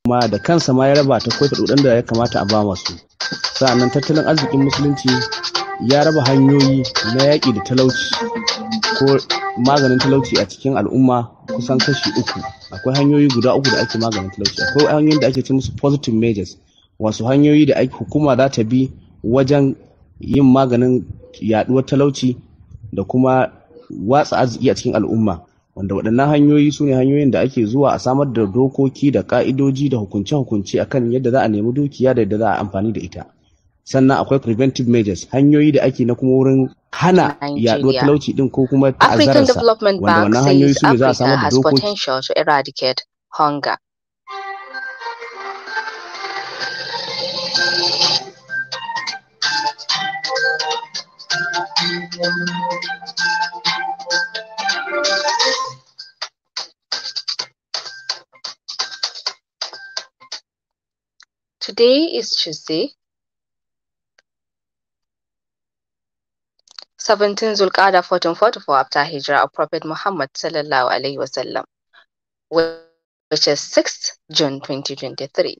kuma da kansa ma ya raba ta ko kuɗaɗen da ya kamata a ba masu. Sa'annan tattalin arzikin musulunci ya raba hanyoyi na yaƙi da talauci ko maganin talauci a cikin al'umma kusan kashi uku. Akwai hanyoyi guda uku da ake maganin talauci. Akwai hanyoyin da ake ce musu positive measures, wasu hanyoyi da hukuma za ta bi wajen yin maganin yaɗuwar talauci da kuma watsa arziki a cikin al'umma, wanda waɗannan hanyoyi su ne hanyoyin da ake zuwa a samar da dokoki da ƙa'idoji da hukunce-hukunce akan yadda za a nemi dukiya da yadda za a amfani da ita. Sannan akwai preventive measures, hanyoyi da ake na kuma wurin hana yaɗuwar talauci din ko kuma ta'azzararsa, wanda wannan hanyoyi su ne za a samar da dokoki. Today is Tuesday, 17 Zulqa'dah 1444 after Hijrah of Prophet Muhammad sallallahu alaihi wasallam, which is 6th June 2023.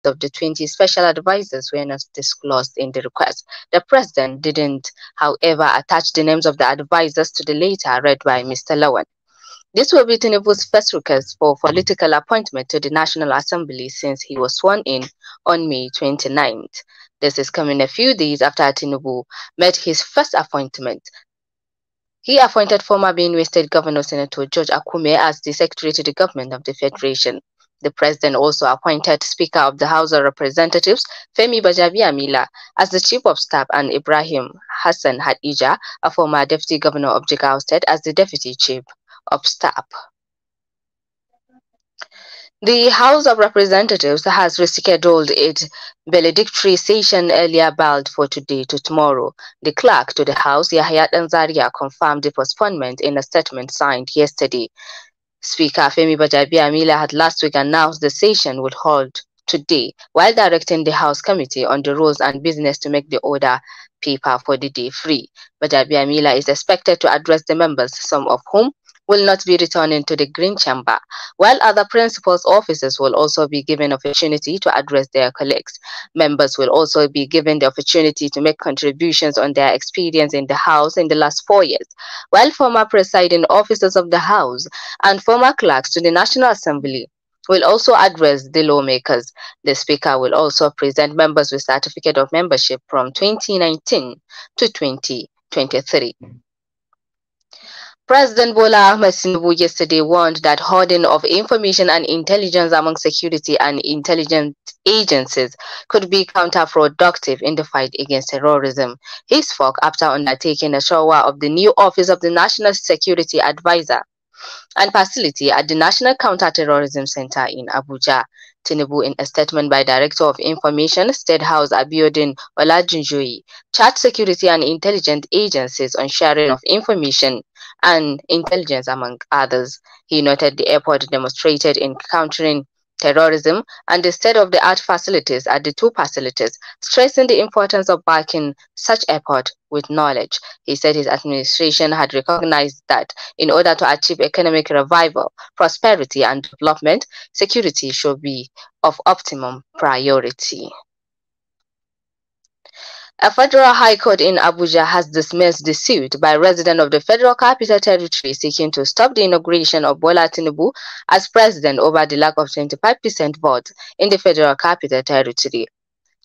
Of the 20 special advisors were not disclosed in the request. The president didn't, however, attach the names of the advisors to the letter read by Mr. Lawan. This will be Tinubu's first request for political appointment to the National Assembly since he was sworn in on May 29th. This is coming a few days after Tinubu made his first appointment. He appointed former Benue State Governor Senator George Akume as the Secretary to the Government of the Federation. The president also appointed Speaker of the House of Representatives, Femi Bajabiamila, as the Chief of Staff and Ibrahim Hassan Hadija, a former Deputy Governor of Jigawa State, as the Deputy Chief of Staff. The House of Representatives has rescheduled its valedictory session earlier balled for today to tomorrow. The clerk to the House, Yahya Danzaria, confirmed the postponement in a statement signed yesterday. Speaker Femi Bajabiamila had last week announced the session would hold today, while directing the House Committee on the Rules and Business to make the order paper for the day free. Bajabiamila is expected to address the members, some of whom will not be returning to the Green Chamber, while other principals' officers will also be given opportunity to address their colleagues. Members will also be given the opportunity to make contributions on their experience in the House in the last 4 years, while former presiding officers of the House and former clerks to the National Assembly will also address the lawmakers. The Speaker will also present members with certificate of membership from 2019 to 2023. President Bola Ahmed Tinubu yesterday warned that hoarding of information and intelligence among security and intelligence agencies could be counterproductive in the fight against terrorism. He spoke after undertaking a shower of the new office of the National Security Advisor and facility at the National Counter-Terrorism Center in Abuja. Tinubu, in a statement by Director of Information, State House Abiodun Olajunjoyi, charged security and intelligence agencies on sharing of information and intelligence, among others. He noted the effort demonstrated in countering terrorism and the state-of-the-art facilities at the two facilities, stressing the importance of backing such effort with knowledge. He said his administration had recognized that in order to achieve economic revival, prosperity, and development, security should be of optimum priority. A federal high court in Abuja has dismissed the suit by residents of the Federal Capital Territory seeking to stop the inauguration of Bola Tinubu as president over the lack of 25% votes in the Federal Capital Territory.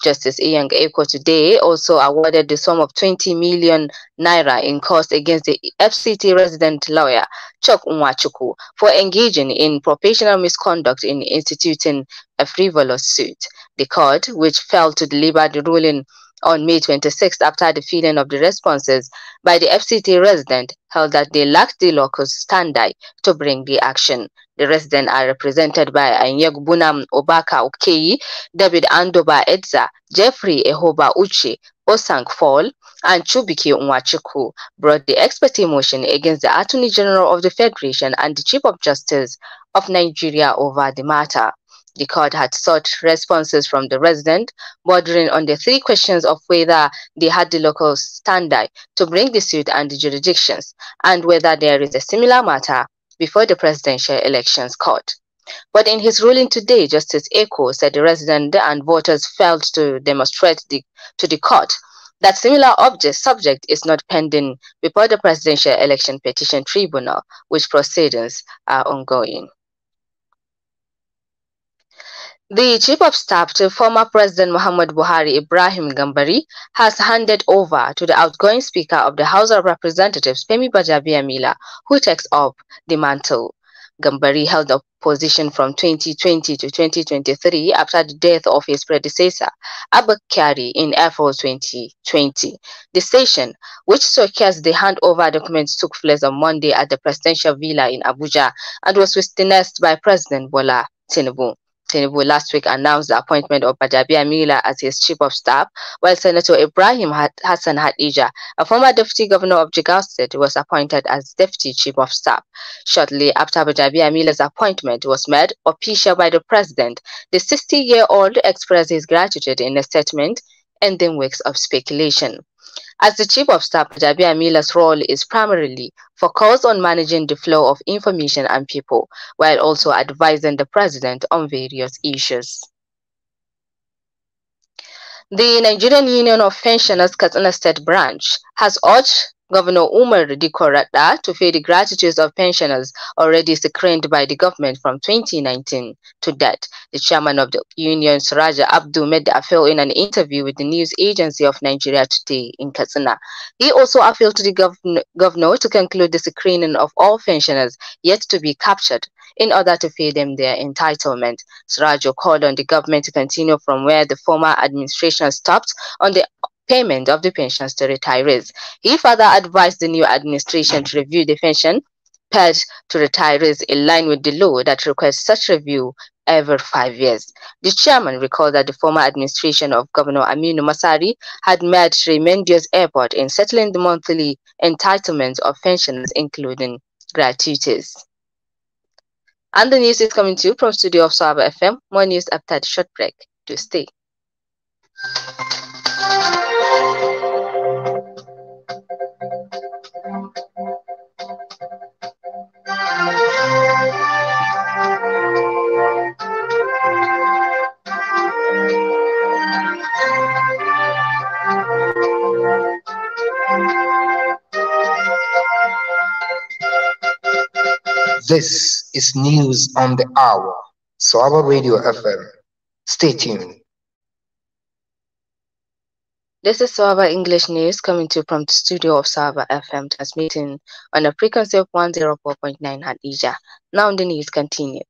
Justice Iyang Eko today also awarded the sum of 20 million naira in cost against the FCT resident lawyer Chok Nwachukwu for engaging in professional misconduct in instituting a frivolous suit. The court, which failed to deliver the ruling on May 26th after the filing of the responses by the FCT resident, held that they lacked the locus standi to bring the action. The residents are represented by Anyeg Bunam Obaka Okeyi, David Andoba Edza, Jeffrey Ehoba Uche, Osang Fall, and Chubike Nwachukwu brought the expert motion against the Attorney General of the Federation and the Chief of Justice of Nigeria over the matter. The court had sought responses from the resident, bordering on the 3 questions of whether they had the local standard to bring the suit and the jurisdictions, and whether there is a similar matter before the Presidential Elections Court. But in his ruling today, Justice Eko said the resident and voters failed to demonstrate to the court that similar subject is not pending before the Presidential Election Petition Tribunal, which proceedings are ongoing. The Chief of Staff to former President Muhammad Buhari, Ibrahim Gambari, has handed over to the outgoing Speaker of the House of Representatives, Femi Bajabiamila, who takes up the mantle. Gambari held the position from 2020 to 2023 after the death of his predecessor, Abba Kyari, in April 2020. The session, which showcased the handover documents, took place on Monday at the Presidential Villa in Abuja and was witnessed by President Bola Tinubu. Tinubu last week announced the appointment of Bajabiamila as his Chief of Staff, while Senator Ibrahim Hassan Hadija, a former Deputy Governor of Jigawa State, was appointed as Deputy Chief of Staff. Shortly after Bajabiamila's appointment was made official by the President, the 60-year-old expressed his gratitude in a statement, ending weeks of speculation. As the Chief of Staff, Bajabiamila's role is primarily focused on managing the flow of information and people, while also advising the President on various issues. The Nigerian Union of Pensioners Katsina State Branch has urged Governor Umar Dikko to pay the gratuities of pensioners already secured by the government from 2019 to date. The chairman of the union, Suraja Abdu, made the appeal in an interview with the news agency of Nigeria Today in Katsina. He also appealed to the governor to conclude the screening of all pensioners yet to be captured in order to pay them their entitlement. Suraja called on the government to continue from where the former administration stopped on the payment of the pensions to retirees. He further advised the new administration to review the pension paid to retirees in line with the law that requires such review every 5 years. The chairman recalled that the former administration of Governor Aminu Masari had made tremendous effort in settling the monthly entitlements of pensioners, including gratuities. And the news is coming to you from studio of Sauraro FM. More news after the short break. Do stay. This is News on the Hour, Sauraro Radio FM. Stay tuned. This is Sauraro English News coming to you from the studio of Sauraro FM, transmitting on a frequency of 104.9 at Ija. Now the news continues.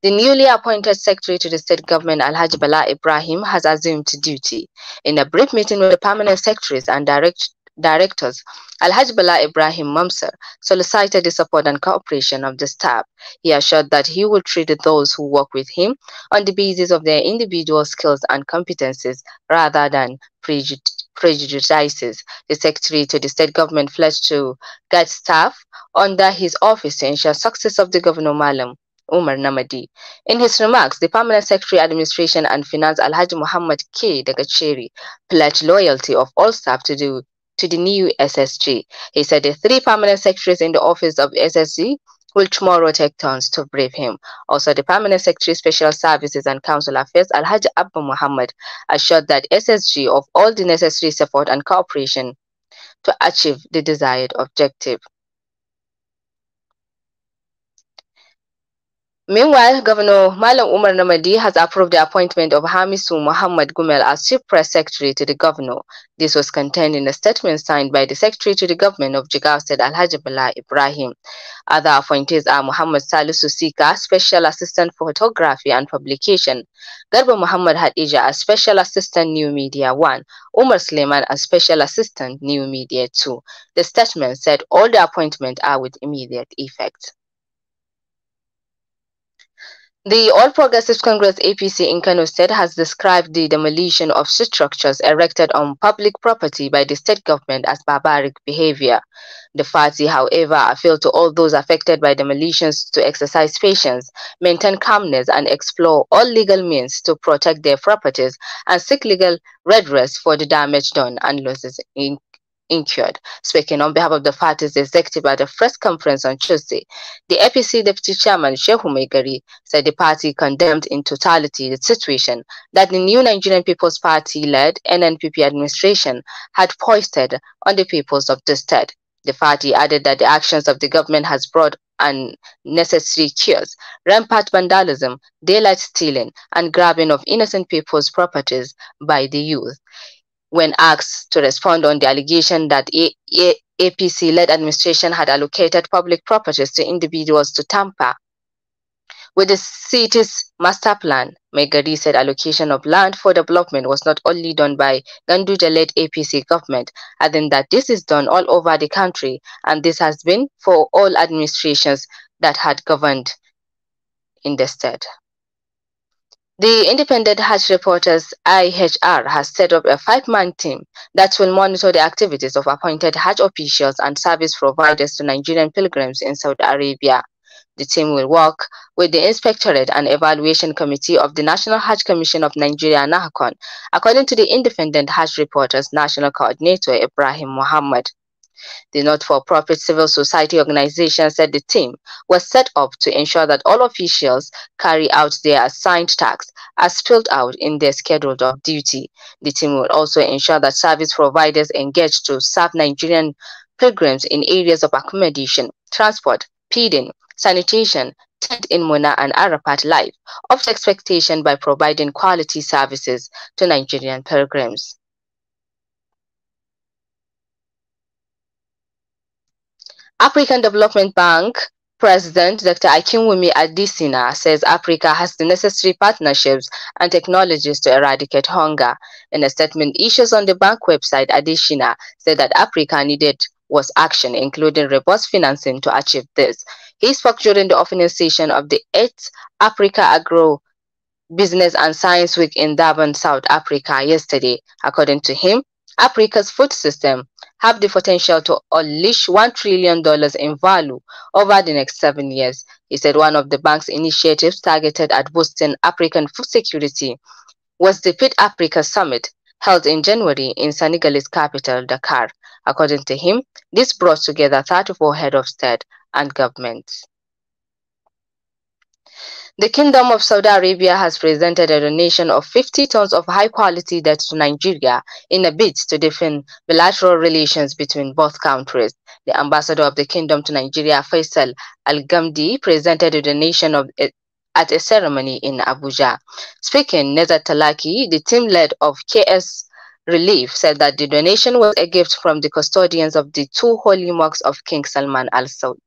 The newly appointed Secretary to the State Government, Alhaji Bala Ibrahim, has assumed duty. In a brief meeting with the permanent secretaries and directors, Alhaji Bala Ibrahim Mamsar solicited the support and cooperation of the staff. He assured that he will treat those who work with him on the basis of their individual skills and competencies rather than prejudices. The Secretary to the State Government pledged to guide staff under his office to ensure success of the Governor Malam Umar Namadi. In his remarks, the Permanent Secretary Administration and Finance Alhaji Muhammad K. Dagacheri pledged loyalty of all staff to the new SSG. He said the 3 permanent secretaries in the office of SSG will tomorrow take turns to brief him. Also, the Permanent Secretary Special Services and Council Affairs Alhaji Abba Muhammad assured that SSG of all the necessary support and cooperation to achieve the desired objective. Meanwhile, Governor Malam Umar Namadi has approved the appointment of Hamisu Muhammad Gumel as Chief Press Secretary to the Governor. This was contained in a statement signed by the Secretary to the Government of Jigawa State, Alhaji Bala Ibrahim. Other appointees are Muhammad Salisu Sika, Special Assistant for Photography and Publication, Garba Muhammad Hadija as Special Assistant New Media 1, Umar Suleiman as Special Assistant New Media 2. The statement said all the appointments are with immediate effect. The All Progressives Congress APC in Kano State has described the demolition of structures erected on public property by the state government as barbaric behavior. The party, however, appealed to all those affected by demolitions to exercise patience, maintain calmness, and explore all legal means to protect their properties and seek legal redress for the damage done and losses incurred. Speaking on behalf of the party's executive at the press conference on Tuesday, the APC deputy chairman Shehu Maigari said the party condemned in totality the situation that the new Nigerian People's Party-led NNPP administration had foisted on the peoples of the state. The party added that the actions of the government has brought unnecessary chaos, rampant vandalism, daylight stealing, and grabbing of innocent people's properties by the youth. When asked to respond on the allegation that APC-led administration had allocated public properties to individuals to tamper with the city's master plan, Maigari said allocation of land for development was not only done by Ganduje-led APC government, adding that this is done all over the country and this has been for all administrations that had governed in the state. The Independent Hajj Reporters IHR has set up a 5-man team that will monitor the activities of appointed Hajj officials and service providers to Nigerian pilgrims in Saudi Arabia. The team will work with the Inspectorate and Evaluation Committee of the National Hajj Commission of Nigeria, NAHCON, according to the Independent Hajj Reporters National Coordinator Ibrahim Muhammad. The not-for-profit civil society organization said the team was set up to ensure that all officials carry out their assigned tasks as spelled out in their schedule of duty. The team will also ensure that service providers engage to serve Nigerian pilgrims in areas of accommodation, transport, feeding, sanitation, tent in Muna and Arafat life, up to expectation by providing quality services to Nigerian pilgrims. African Development Bank President Dr. Akinwumi Adesina says Africa has the necessary partnerships and technologies to eradicate hunger. In a statement issued on the bank website, Adesina said that Africa needed was action, including robust financing to achieve this. He spoke during the opening session of the 8th Africa Agro Business and Science Week in Durban, South Africa yesterday. According to him, Africa's food system have the potential to unleash $1 trillion in value over the next 7 years. He said one of the bank's initiatives targeted at boosting African food security was the Feed Africa Summit held in January in Senegalese capital, Dakar. According to him, this brought together 34 heads of state and governments. The Kingdom of Saudi Arabia has presented a donation of 50 tons of high-quality dates to Nigeria in a bid to deepen bilateral relations between both countries. The ambassador of the Kingdom to Nigeria, Faisal Al-Gamdi, presented a donation at a ceremony in Abuja. Speaking, Nezat Talaki, the team lead of KS Relief, said that the donation was a gift from the custodians of the 2 holy mosques of King Salman Al Saud.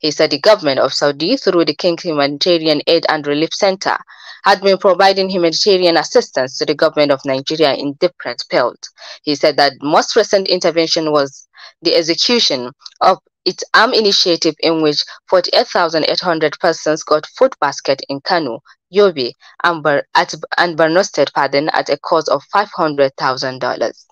He said the government of Saudi, through the King Humanitarian Aid and Relief Center, had been providing humanitarian assistance to the government of Nigeria in different fields. He said that most recent intervention was the execution of its arm initiative in which 48,800 persons got food basket in Kano, Yobe, and Borno State, at a cost of $500,000.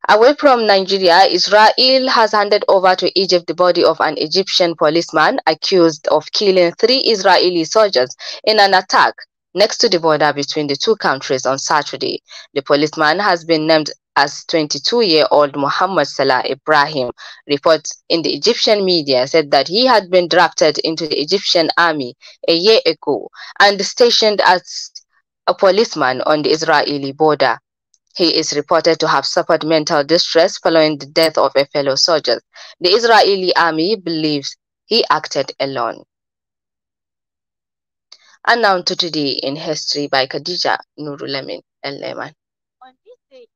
Away from Nigeria, Israel has handed over to Egypt the body of an Egyptian policeman accused of killing 3 Israeli soldiers in an attack next to the border between the 2 countries on Saturday. The policeman has been named as 22-year-old Muhammad Salah Ibrahim. Reports in the Egyptian media said that he had been drafted into the Egyptian army a year ago and stationed as a policeman on the Israeli border. He is reported to have suffered mental distress following the death of a fellow soldier. The Israeli army believes he acted alone. And now to Today in History by Khadija Nurulamin El-Leman. On this day,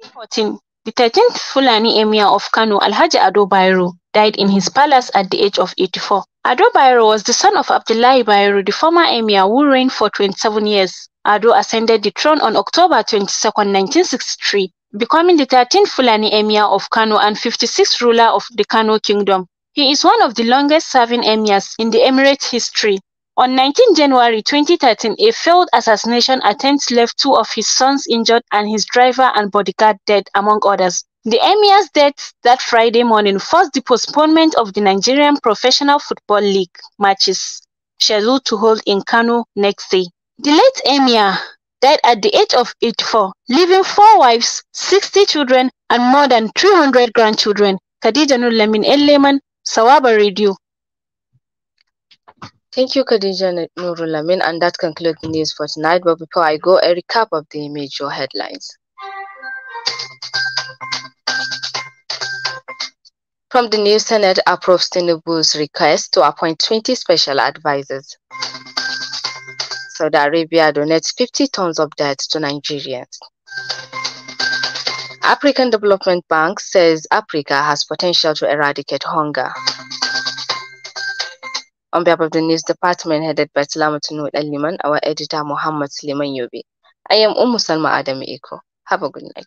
2014, the 13th Fulani Emir of Kano, Alhaji Ado Bayero, died in his palace at the age of 84. Ado Bayero was the son of Abdullahi Bayero, the former emir who reigned for 27 years. Ado ascended the throne on October 22, 1963, becoming the 13th Fulani Emir of Kano and 56th ruler of the Kano Kingdom. He is one of the longest-serving emirs in the Emirates history. On 19 January 2013, a failed assassination attempt left 2 of his sons injured and his driver and bodyguard dead, among others. The emir's death that Friday morning forced the postponement of the Nigerian Professional Football League matches scheduled to hold in Kano next day. The late emir died at the age of 84, leaving 4 wives, 60 children, and more than 300 grandchildren. Khadija Nurlamin Leman, Sawaba Radio. Thank you, Khadija Nurulamin, and that concludes the news for tonight. But before I go, a recap of the major headlines. From the new Senate approves Tinubu's request to appoint 20 special advisors. Saudi Arabia donates 50 tons of debt to Nigerians. African Development Bank says Africa has potential to eradicate hunger. On behalf of the news department headed by Salamatunu Liman, our editor Muhammad Sliman Yobi, I am Salma Adam Iko. Have a good night.